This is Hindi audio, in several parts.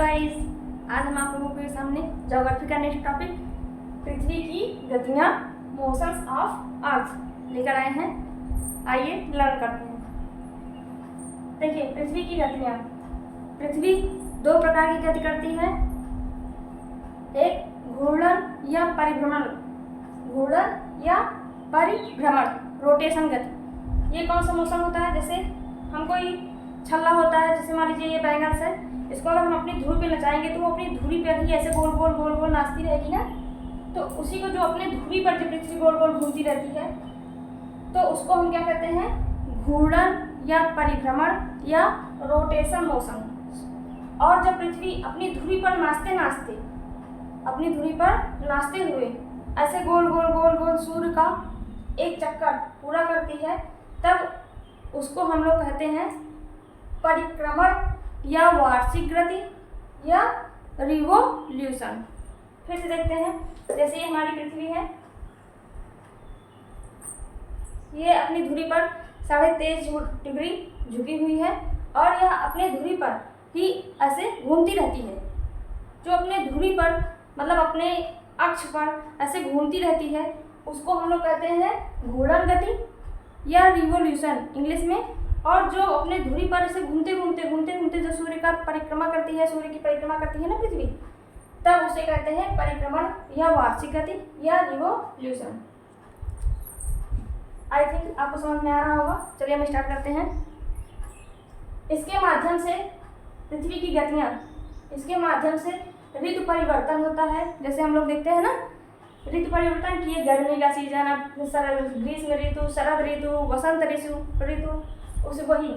गाइस, आज हम आप लोगों के सामने ज्योग्राफी का नेक्स्ट टॉपिक पृथ्वी की गतियाँ मोशंस ऑफ अर्थ लेकर आए हैं। आइए लर्न करते हैं। देखिए, पृथ्वी की गतियाँ। पृथ्वी दो प्रकार की गति करती है, एक घूर्णन या परिभ्रमण, घूर्णन या परिभ्रमण, रोटेशन गति। ये कौन सा मोशन होता है? जैसे हम कोई छल्ला होता है, जैसे मान लीजिए ये बैंगल्स है, इसको अगर हम अपनी धुरी पे नचाएंगे तो वो अपनी धुरी पर ही ऐसे गोल गोल गोल गोल नाचती रहेगी ना। तो उसी को जो अपने धुरी पर जब पृथ्वी गोल गोल घूमती रहती है तो उसको हम क्या कहते हैं? घूर्णन या परिभ्रमण या रोटेशन मोशन। और जब पृथ्वी अपनी धुरी पर नाचते नाचते, अपनी धुरी पर नाचते हुए ऐसे गोल गोल गोल गोल सूर्य का एक चक्कर पूरा करती है, तब उसको हम लोग कहते हैं परिक्रमण या वार्षिक गति या रिवोल्यूशन। फिर से देखते हैं, जैसे ये हमारी पृथ्वी है, ये अपनी धुरी पर 23.5 डिग्री झुकी हुई है और यह अपने धुरी पर ही ऐसे घूमती रहती है। जो अपने धुरी पर मतलब अपने अक्ष पर ऐसे घूमती रहती है उसको हम लोग कहते हैं घूर्णन गति या रिवोल्यूशन इंग्लिश में। और जो अपने धुरी पर ऐसे घूमते घूमते घूमते घूमते जो सूर्य का परिक्रमा करती है, सूर्य की परिक्रमा करती है ना पृथ्वी, तब उसे कहते हैं परिक्रमण या वार्षिक गति या रिवोल्यूशन। आई थिंक आपको समझ में आ रहा होगा। चलिए हम स्टार्ट करते हैं। इसके माध्यम से पृथ्वी की गतियाँ, इसके माध्यम से ऋतु परिवर्तन होता है। जैसे हम लोग देखते हैं ना ऋतु परिवर्तन की, गर्मी का सीजन, अब ग्रीष्म ऋतु, शरद ऋतु, वसंत ऋतु, उसे वही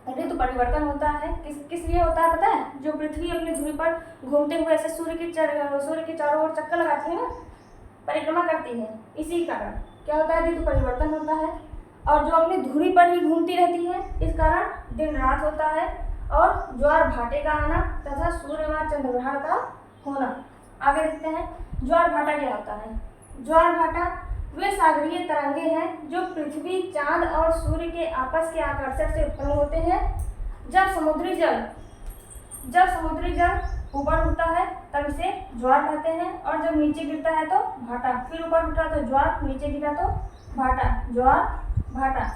ऋतु परिवर्तन होता है। किस लिए होता है पता है? जो पृथ्वी अपनी धुरी पर घूमते हुए ऐसे सूर्य के चारों ओर चक्कर लगाती है ना, परिक्रमा करती है, इसी कारण क्या होता है? ऋतु परिवर्तन होता है। और जो अपनी धुरी पर ही घूमती रहती है, इस कारण दिन रात होता है और ज्वार भाटे का आना तथा सूर्य व चंद्रग्रहण का होना। आगे देखते हैं ज्वार भाटा क्या होता है। ज्वार भाटा वे सागरीय तरंगे हैं जो पृथ्वी, चांद और सूर्य के आपस के आकर्षण से उत्पन्न होते हैं। जब समुद्री जल ऊपर उठता है तब इसे ज्वार कहते हैं, और जब नीचे गिरता है तो भाटा। फिर ऊपर उठा तो ज्वार, नीचे गिरा तो भाटा, ज्वार भाटा,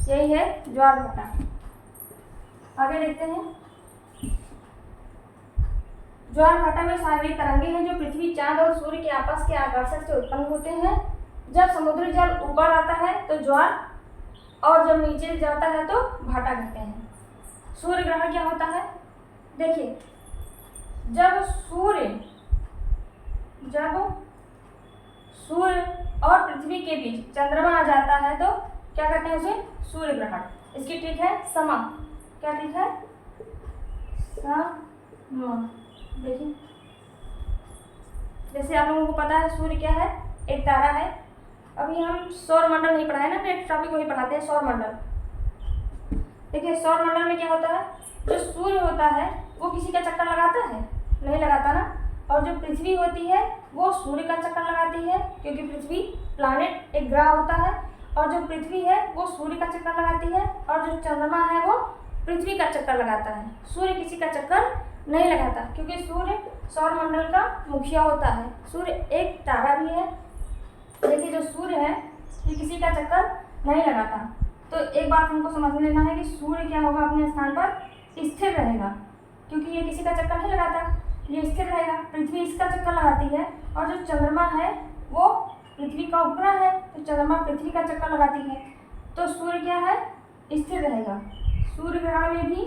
यही है ज्वार भाटा। आगे देखते हैं, ज्वार भाटा में सागरीय तरंगे हैं जो पृथ्वी, चांद और सूर्य के आपस के आकर्षण से उत्पन्न होते हैं। जब समुद्री जल ऊपर आता है तो ज्वार, और जब नीचे जाता है तो भाटा कहते हैं। सूर्य ग्रहण क्या होता है? देखिए, जब सूर्य और पृथ्वी के बीच चंद्रमा आ जाता है तो क्या कहते हैं उसे? सूर्य ग्रहण। इसकी ठीक है समा। क्या ठीक है? समा। देखिए, जैसे आप लोगों को पता है सूर्य क्या है? एक तारा है। अभी हम सौर मंडल नहीं पढ़ा है ना, नेक्स्ट टॉपिक वही पढ़ाते हैं, सौर मंडल। देखिए, सौर मंडल में क्या होता है? जो सूर्य होता है वो किसी का चक्कर लगाता है? नहीं लगाता ना। और जो पृथ्वी होती है वो सूर्य का चक्कर लगाती है, क्योंकि पृथ्वी प्लैनेट एक ग्रह होता है। और जो पृथ्वी है वो सूर्य का चक्कर लगाती है, और जो चंद्रमा है वो पृथ्वी का चक्कर लगाता है। सूर्य किसी का चक्कर नहीं लगाता, क्योंकि सूर्य सौर मंडल का मुखिया होता है। सूर्य एक तारा भी है। देखिए, जो सूर्य है ये किसी का चक्कर नहीं लगाता। तो एक बात हमको समझ लेना है कि सूर्य क्या होगा? अपने स्थान पर स्थिर रहेगा, क्योंकि ये किसी का चक्कर नहीं लगाता, ये स्थिर रहेगा। पृथ्वी इसका चक्कर लगाती है, और जो चंद्रमा है वो पृथ्वी का उपग्रह है, तो चंद्रमा पृथ्वी का चक्कर लगाती है। तो सूर्य क्या है? स्थिर रहेगा। सूर्य ग्रहण में भी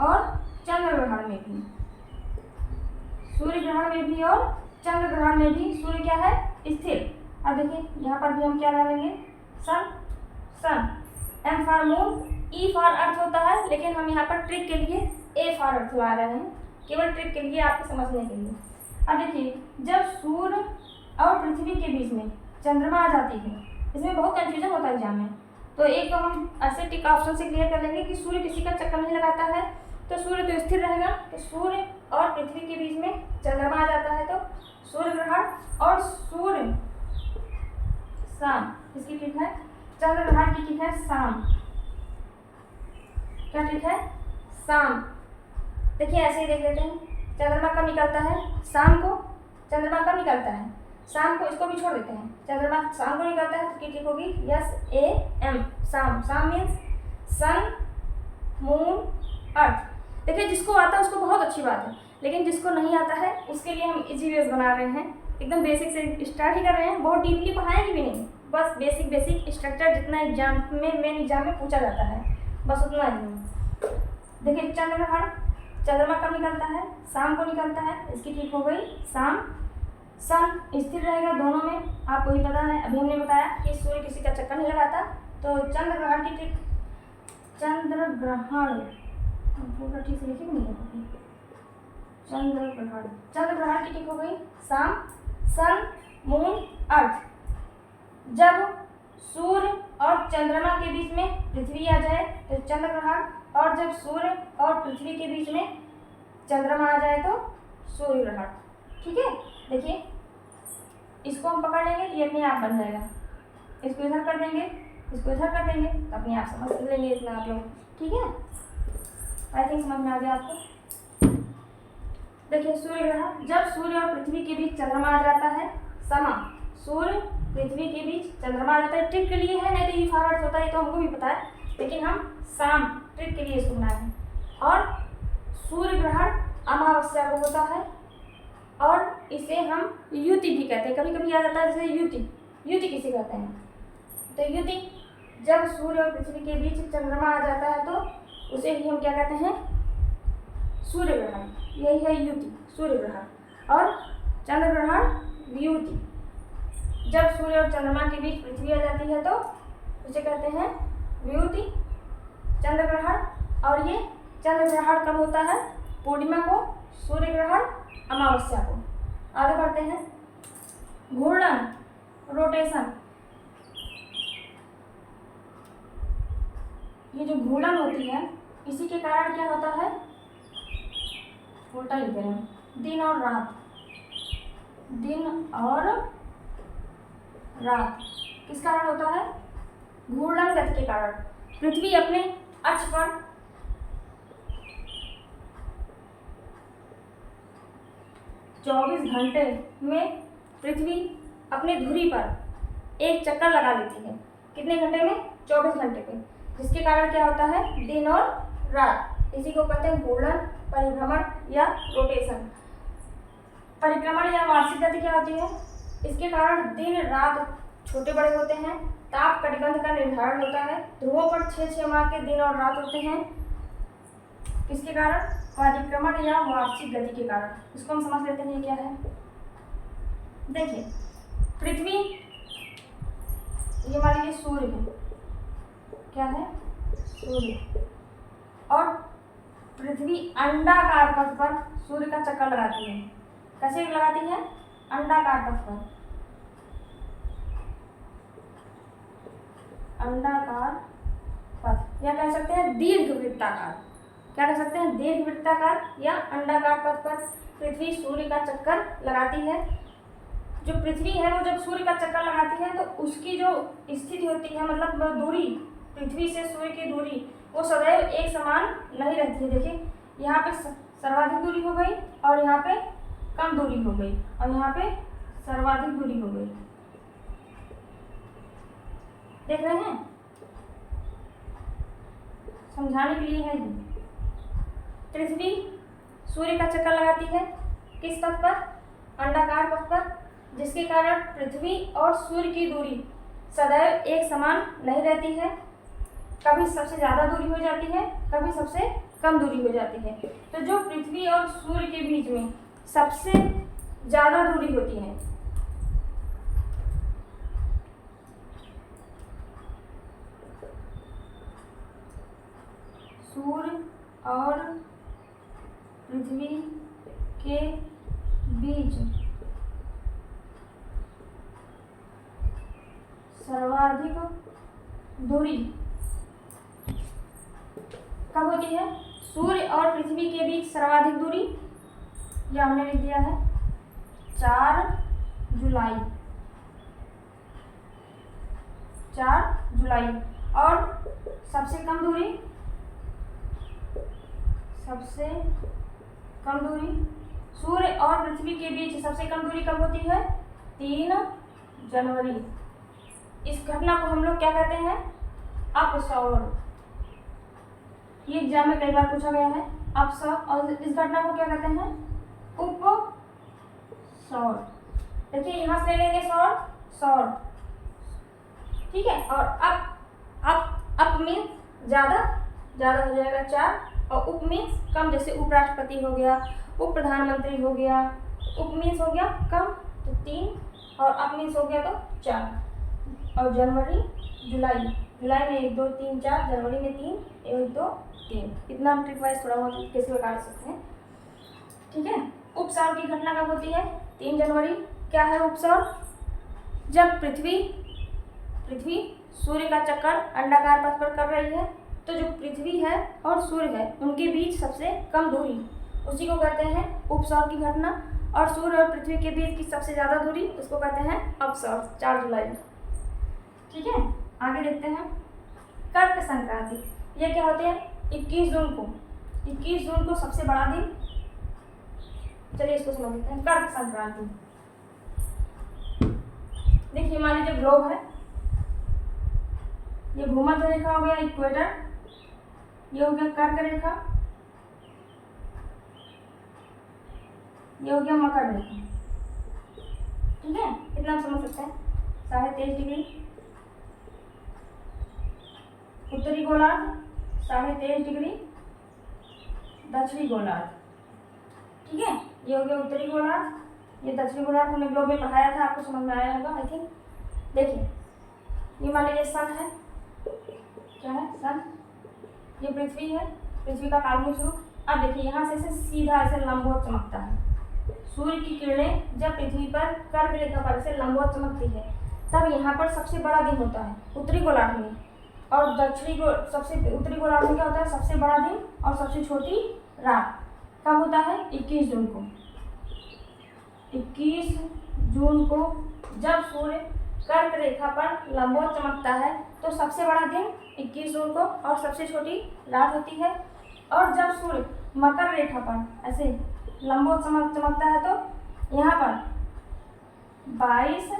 और चंद्र ग्रहण में भी, सूर्य ग्रहण में भी और चंद्र ग्रहण में भी सूर्य क्या है? स्थिर। अब देखिए, यहाँ पर भी हम क्या डालेंगे? Sun. M for moon, E for earth होता है, लेकिन हम यहाँ पर ट्रिक के लिए ए फॉर अर्थ ला रहे हैं, केवल ट्रिक के लिए, आपके समझने के लिए। अब देखिए, जब सूर्य और पृथ्वी के बीच में चंद्रमा आ जाती है, इसमें बहुत कंफ्यूजन होता है एग्जाम में, तो एक तो हम ऐसे टिक ऑप्शन से क्लियर कर लेंगे कि सूर्य किसी का चक्कर नहीं लगाता है, तो सूर्य तो स्थिर रहेगा। तो सूर्य और पृथ्वी के बीच में चंद्रमा आ जाता है तो सूर्य ग्रहण, और सूर्य शाम, इसकी ठीक है चंद्र ग्रहण की ठीक है शाम। क्या ठीक है? शाम। देखिए ऐसे ही देख लेते हैं, चंद्रमा कब निकलता है, शाम को। चंद्रमा कब निकलता है, शाम को। इसको भी छोड़ देते हैं, चंद्रमा शाम को निकलता है तो ठीक होगी SAM, शाम। शाम मीन्स सन, मून, अर्थ। देखिए जिसको आता है उसको बहुत अच्छी बात है, लेकिन जिसको नहीं आता है उसके लिए हम इजी वेज बना रहे हैं। एकदम बेसिक से स्टार्ट ही कर रहे हैं, बहुत डीपली पढ़ाएंगे भी नहीं, बस बेसिक स्ट्रक्चर जितना एग्जाम में, मेन एग्जाम में पूछा जाता है, बस उतना ही। देखिए चंद्रग्रहण, चंद्रमा कब निकलता है, शाम को निकलता है, इसकी ठीक हो गई शाम। सन स्थिर रहेगा दोनों में, आपको ही पता है, अभी हमने बताया कि सूर्य किसी का चक्कर नहीं लगाता। तो चंद्रग्रहण की ठीक, चंद्रग्रहण पूरा ठीक से लिखी नहीं है, चंद्रग्रहण, चंद्रग्रहण की ठीक हो गई शाम, सन, मून, अर्थ। जब सूर्य और चंद्रमा के बीच में पृथ्वी आ जाए तो चंद्रग्रहण, और जब सूर्य और पृथ्वी के बीच में चंद्रमा आ जाए तो सूर्य ग्रहण। ठीक है, देखिए इसको हम पकड़ लेंगे तो ये अपने आप बन जाएगा, इसको इधर कर देंगे, इसको इधर कर देंगे तो अपने आप समझ लेंगे इतना आप लोग। ठीक है, आई थिंक समझ में आ गया आपको। देखिए सूर्य ग्रहण, जब सूर्य और पृथ्वी के बीच चंद्रमा आ जाता है, समा, सूर्य पृथ्वी के बीच चंद्रमा आ जाता है, ट्रिक के लिए है, नहीं तो ये फॉरवर्ड होता है तो हमको भी पता है, लेकिन हम शाम ट्रिक के लिए इसको बनाए हैं। और सूर्य ग्रहण अमावस्या को होता है, और इसे हम युति भी कहते हैं, कभी कभी याद आता है जैसे युति, युति किसे कहते हैं, तो युति जब सूर्य और पृथ्वी के बीच चंद्रमा आ जाता है तो उसे ही हम क्या कहते हैं, सूर्य ग्रहण। यही है युति, सूर्य ग्रहण। और चंद्र ग्रहण वियुति, जब सूर्य और चंद्रमा के बीच पृथ्वी आ जाती है तो उसे कहते हैं वियुति, चंद्र ग्रहण। और ये चंद्र ग्रहण कब होता है, पूर्णिमा को, सूर्य ग्रहण अमावस्या को। आगे बढ़ते हैं, घूर्णन, रोटेशन। ये जो घूर्णन होती है इसी के कारण क्या होता है, उल्टा लिख रहे हैं, दिन और रात, दिन और रात किस कारण होता है, घूर्णन गति के कारण। पृथ्वी अपने अक्ष पर 24 घंटे में पृथ्वी अपने धुरी पर एक चक्कर लगा लेती है। कितने घंटे में, 24 घंटे पे, जिसके कारण क्या होता है, दिन और रात। इसी को कहते हैं घूर्णन, परिभ्रमण या रोटेशन। परिक्रमण या वार्षिक गति क्या होती है, इसके कारण दिन रात छोटे बड़े होते हैं, ताप कटिबंध का निर्धारण होता है, ध्रुवों पर 6-6 माह के दिन और रात होते हैं। किसके कारण, परिक्रमण या वार्षिक गति के कारण। इसको हम समझ लेते हैं ये क्या है। देखिए पृथ्वी, ये मान लीजिए सूर्य है, क्या है, सूर्य, और पृथ्वी अंडाकार पथ पर सूर्य का चक्कर लगाती है। कैसे लगाती है, अंडाकार पथ पर, अंडाकार पथ, या कह सकते हैं दीर्घवृत्ताकार। क्या कह सकते हैं, दीर्घवृत्ताकार या अंडाकार पथ पर पृथ्वी सूर्य का चक्कर लगाती है। जो पृथ्वी है वो जब सूर्य का चक्कर लगाती है तो उसकी जो स्थिति होती है, मतलब दूरी, पृथ्वी से सूर्य की दूरी, वो सदैव एक समान नहीं रहती है। देखिए यहाँ पे सर्वाधिक दूरी हो गई, और यहाँ पे कम दूरी हो गई, और यहाँ पे सर्वाधिक दूरी हो गई। देख रहे हैं, समझाने के लिए है ये। पृथ्वी सूर्य का चक्कर लगाती है किस पथ पर, अंडाकार पथ पर, जिसके कारण पृथ्वी और सूर्य की दूरी सदैव एक समान नहीं रहती है। कभी सबसे ज़्यादा दूरी हो जाती है, कभी सबसे कम दूरी हो जाती है। तो जो पृथ्वी और सूर्य के बीच में सबसे ज़्यादा दूरी होती है, सूर्य और पृथ्वी के बीच सर्वाधिक दूरी कब होती है, सूर्य और पृथ्वी के बीच सर्वाधिक दूरी, यह हमने लिख दिया है 4 जुलाई, 4 जुलाई। और सबसे कम दूरी सबसे कम दूरी, सूर्य और पृथ्वी के बीच सबसे कम दूरी कब होती है? 3 जनवरी। इस घटना को हम लोग क्या कहते हैं? अपसौर। ये एग्जाम में कई बार पूछा गया है, अपसौर। और इस घटना को क्या कहते हैं? उपसौर। देखिए यहाँ से ले लेंगे सौर, सौर, ठीक है। और अप मीन्स ज़्यादा, ज़्यादा हो जाएगा 4, और उप मीन्स कम, जैसे उपराष्ट्रपति हो गया, उप प्रधानमंत्री हो गया। उप मीन्स हो गया कम तो 3, और अप मीन्स हो गया तो 4। और जनवरी, जुलाई, जुलाई में 1 2 3 4, जनवरी में 3 1 2 3। इतना हम ट्रिक वाइज थोड़ा बहुत कैसे बता सकते हैं, ठीक है। उपसौर की घटना कब होती है? 3 जनवरी। क्या है उपसौर? जब पृथ्वी सूर्य का चक्कर अंडाकार पथ पर कर रही है, तो जो पृथ्वी है और सूर्य है उनके बीच सबसे कम दूरी, उसी को कहते हैं उपसौर की घटना। और सूर्य और पृथ्वी के बीच की सबसे ज़्यादा दूरी, उसको कहते हैं अपसौर। 4 जुलाई, ठीक है। आगे देखते हैं कर्क संक्रांति। ये क्या होती है? 21 जून को। 21 जून को सबसे बड़ा दिन। चलिए इसको समझ लेते हैं। कर्क संक्रांति, देखिए मान लीजिए ग्लोब है, ये भूमध्य रेखा हो गया इक्वेटर, ये हो गया कर्क रेखा, ये हो गया मकर रेखा, ठीक है। इतना हम समझ सकते हैं। 23.5 डिग्री उत्तरी गोलार्ध, 23.5 डिग्री दक्षिणी गोलार्ध, ठीक है। ये हो गया उत्तरी गोलार्ध, ये दक्षिणी गोलार्ध। हमने ग्लोब में पढ़ाया था, आपको समझ में आया होगा आई थिंक। देखिए ये मान लीजिए सन है, क्या है? सन। ये पृथ्वी है, पृथ्वी का काल्पनिक स्वरूप। अब देखिए यहाँ से सीधा ऐसे लंबवत चमकता है। सूर्य की किरणें जब पृथ्वी पर कर्क रेखा पर से लंबवत चमकती है, तब यहाँ पर सबसे बड़ा दिन होता है उत्तरी गोलार्ध में। और उत्तरी गोलार्ध में क्या होता है? सबसे बड़ा दिन और सबसे छोटी रात। कब होता है? 21 जून को। 21 जून को जब सूर्य कर्क रेखा पर लंबवत चमकता है, तो सबसे बड़ा दिन 21 जून को और सबसे छोटी रात होती है। और जब सूर्य मकर रेखा पर ऐसे लंबवत चमकता है, तो यहाँ पर 22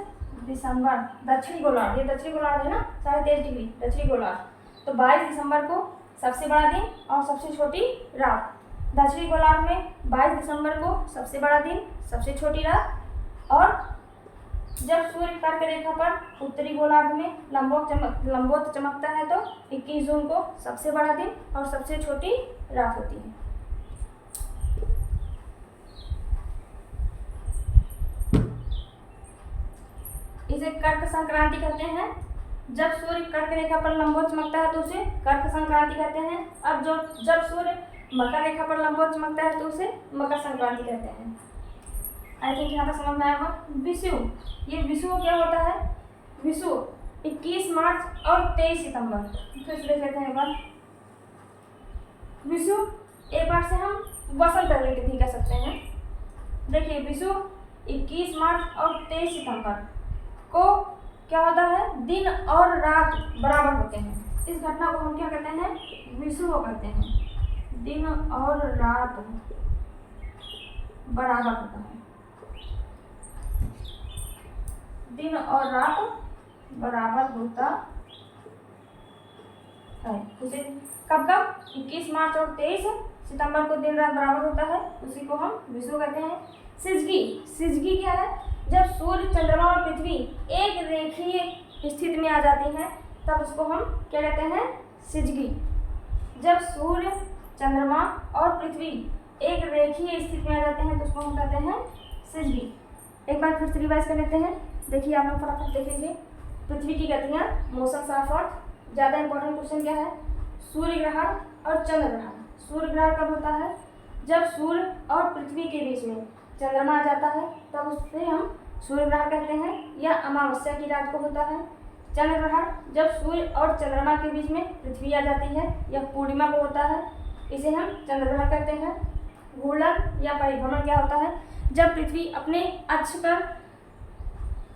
दिसंबर दक्षिणी गोलार्ध, ये दक्षिणी गोलार्ध है ना, 23.5 डिग्री दक्षिणी गोलार्ध, तो 22 दिसंबर को सबसे बड़ा दिन और सबसे छोटी रात। दक्षिणी गोलार्ध में 22 दिसंबर को सबसे बड़ा दिन, सबसे छोटी रात। और जब सूर्य कर्क रेखा पर उत्तरी गोलार्ध में लंबवत चमकता है, तो 21 जून को सबसे बड़ा दिन और सबसे छोटी रात होती है। इसे कर्क संक्रांति कहते हैं। जब सूर्य कर्क रेखा पर लंबवत चमकता है, तो उसे कर्क संक्रांति कहते हैं। अब जब सूर्य मकर रेखा पर लंबवत चमकता है, तो उसे मकर संक्रांति कहते हैं। आई थिंक यहाँ पर समझ में आएगा। विषुव, ये विषुव क्या होता है? विषुव 21 मार्च और 23 सितंबर। फिर से देख लेते हैं एक बार। विषुव एक बार से हम वसंत ऋतु भी कह सकते हैं। देखिए विषुव 21 मार्च और 23 सितंबर को क्या होता है? दिन और रात बराबर होते हैं। इस घटना को हम क्या कहते हैं? विषुव कहते हैं। दिन और रात बराबर होता है, दिन और रात बराबर होता है। उसे कब 21 मार्च और 23 सितंबर को दिन रात बराबर होता है, उसी को हम विषुव कहते हैं। सिजगी क्या है? जब सूर्य चंद्रमा और पृथ्वी एक रेखीय स्थिति में आ जाती हैं, तब उसको हम क्या कहते हैं? सिजगी। जब सूर्य चंद्रमा और पृथ्वी एक रेखीय स्थिति में आ जाते हैं, तो उसको हम कहते हैं सिजगी। एक बार फिर से रिवाइज कर लेते हैं। देखिए आप लोग फटाफट देख लीजिए। पृथ्वी की गतियाँ, मौसम, साफ अर्थ। ज़्यादा इंपॉर्टेंट क्वेश्चन क्या है? सूर्य ग्रहण और चंद्र ग्रहण। सूर्य ग्रहण कब होता है? जब सूर्य और पृथ्वी के बीच में चंद्रमा आ जाता है, तब उससे हम सूर्य ग्रहण कहते हैं, या अमावस्या की रात को होता है। चंद्र ग्रहण जब सूर्य और चंद्रमा के बीच में पृथ्वी आ जाती है, या पूर्णिमा को होता है, इसे हम चंद्र ग्रहण कहते हैं। घूर्णन या परिभ्रमण क्या होता है? जब पृथ्वी अपने अक्ष पर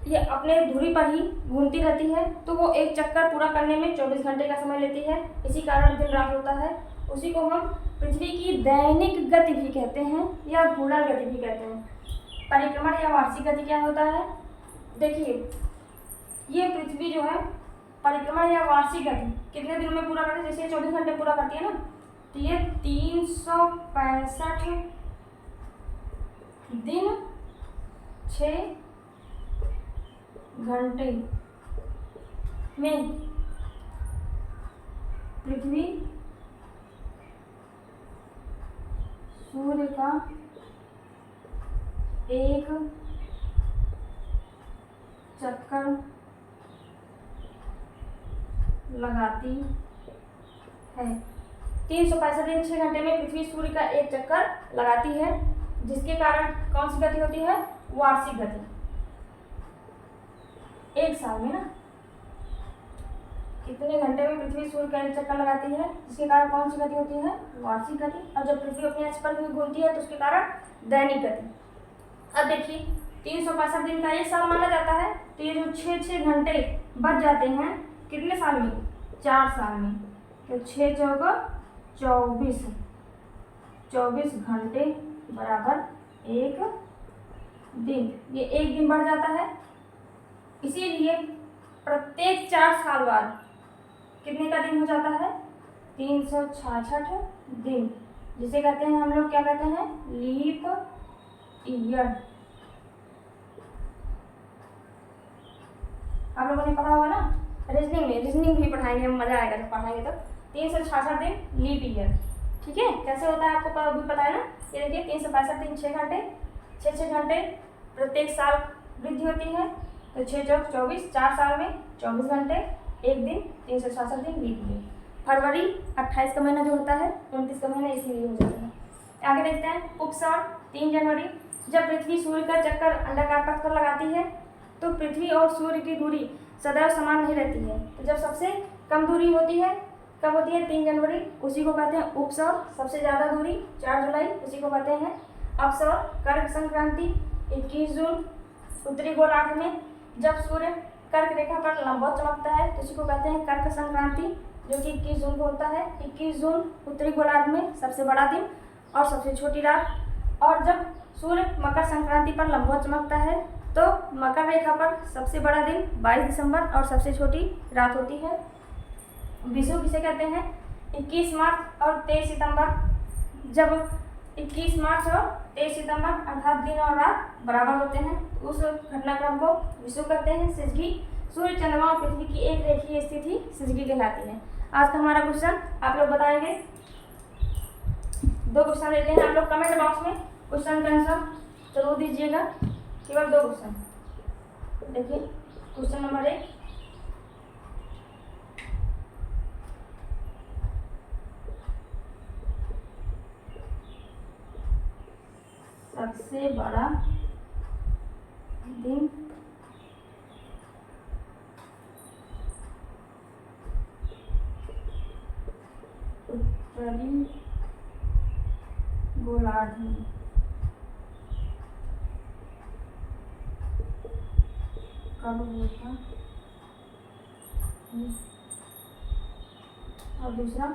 या अपने धुरी पर ही घूमती रहती है, तो वो एक चक्कर पूरा करने में 24 घंटे का समय लेती है। इसी कारण दिन रात होता है, उसी को हम पृथ्वी की दैनिक गति भी कहते हैं या घूर्णन गति भी कहते हैं। परिक्रमण या वार्षिक गति क्या होता है? देखिए, ये पृथ्वी जो है परिक्रमण या वार्षिक गति कितने दिनों में पूरा करती है? जैसे 24 घंटे पूरा करती है ना, तो ये 365 दिन 6 घंटे में पृथ्वी सूर्य का एक चक्कर लगाती है। 365 दिन 6 घंटे में पृथ्वी सूर्य का एक चक्कर लगाती है, जिसके कारण कौन सी गति होती है? वार्षिक गति। एक साल में ना इतने घंटे में पृथ्वी सूर्य का एक चक्कर लगाती है, जिसके कारण कौन सी गति होती है? वार्षिक गति। और जब पृथ्वी अपने अक्ष पर घूमती है तो उसके कारण दैनिक गति। अब देखिए, 365 दिन का एक साल माना जाता है, तो ये जो 6 घंटे बच जाते हैं कितने साल में? 4 साल में। तो 6 चौका 24 घंटे बराबर एक दिन। ये एक दिन बढ़ जाता है, इसीलिए प्रत्येक 4 साल बाद कितने का दिन हो जाता है? 366 दिन, जिसे कहते हैं हम लोग क्या कहते हैं? Leap year. आप लोगों ने पढ़ा होगा ना रीजनिंग भी पढ़ाएंगे, मजा आएगा जब पढ़ाएंगे तब। 366 दिन लीप ईयर, ठीक है। कैसे होता है आपको अभी पता है ना? ये देखिए, 365 दिन 6 घंटे, 6 घंटे प्रत्येक साल वृद्धि होती है, तो 6 चौक 24, 4 साल में 24 घंटे, एक दिन, 366 दिन लीप ईयर। फरवरी 28 का महीना जो होता है 29 का महीना इसीलिए हो जाता है। आगे देखते हैं उपसौर 3 जनवरी। जब पृथ्वी सूर्य का चक्कर अंडाकार पथ पर लगाती है तो पृथ्वी और सूर्य की दूरी सदैव समान नहीं रहती है। तो जब सबसे कम दूरी होती है कब होती है? 3 जनवरी, उसी को कहते हैं उपसौर। सबसे ज़्यादा दूरी 4 जुलाई, उसी को कहते हैं अवसौर। कर्क संक्रांति 21 जून उत्तरी गोलार्ध में जब सूर्य कर्क रेखा पर लंबवत चमकता है तो उसी को कहते हैं कर्क संक्रांति, जो कि 21 जून को होता है। 21 जून उत्तरी गोलार्ध में सबसे बड़ा दिन और सबसे छोटी रात। और जब सूर्य मकर संक्रांति पर लंबवत चमकता है तो मकर रेखा पर सबसे बड़ा दिन 22 दिसंबर और सबसे छोटी रात होती है। विषुव किसे कहते हैं? 21 मार्च और 23 सितंबर। जब 21 मार्च और 23 सितंबर अर्थात दिन और रात बराबर होते हैं, उस घटनाक्रम को विषुव कहते हैं। सिजगी सूर्य, चंद्रमा और पृथ्वी की एक रेखीय स्थिति सिजगी कहलाती है। आज का हमारा क्वेश्चन आप लोग बताएंगे। 2 क्वेश्चन देते हैं, आप लोग कमेंट बॉक्स में क्वेश्चन का आंसर जरूर दीजिएगा। केवल 2 क्वेश्चन। देखिए, क्वेश्चन नंबर 1, सबसे बड़ा दिन उत्तरी गोलार्ध में कब होता है? और दूसरा,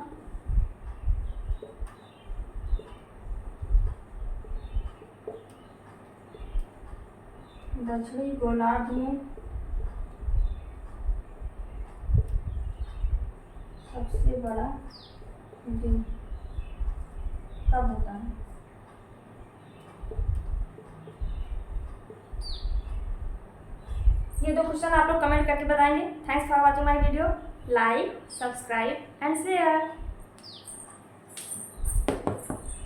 दक्षिणी गोलार्ध में सबसे बड़ा दिन कब होता है? ये 2 क्वेश्चन आप लोग कमेंट करके बताएंगे। Thanks for watching my video. Like, subscribe and share.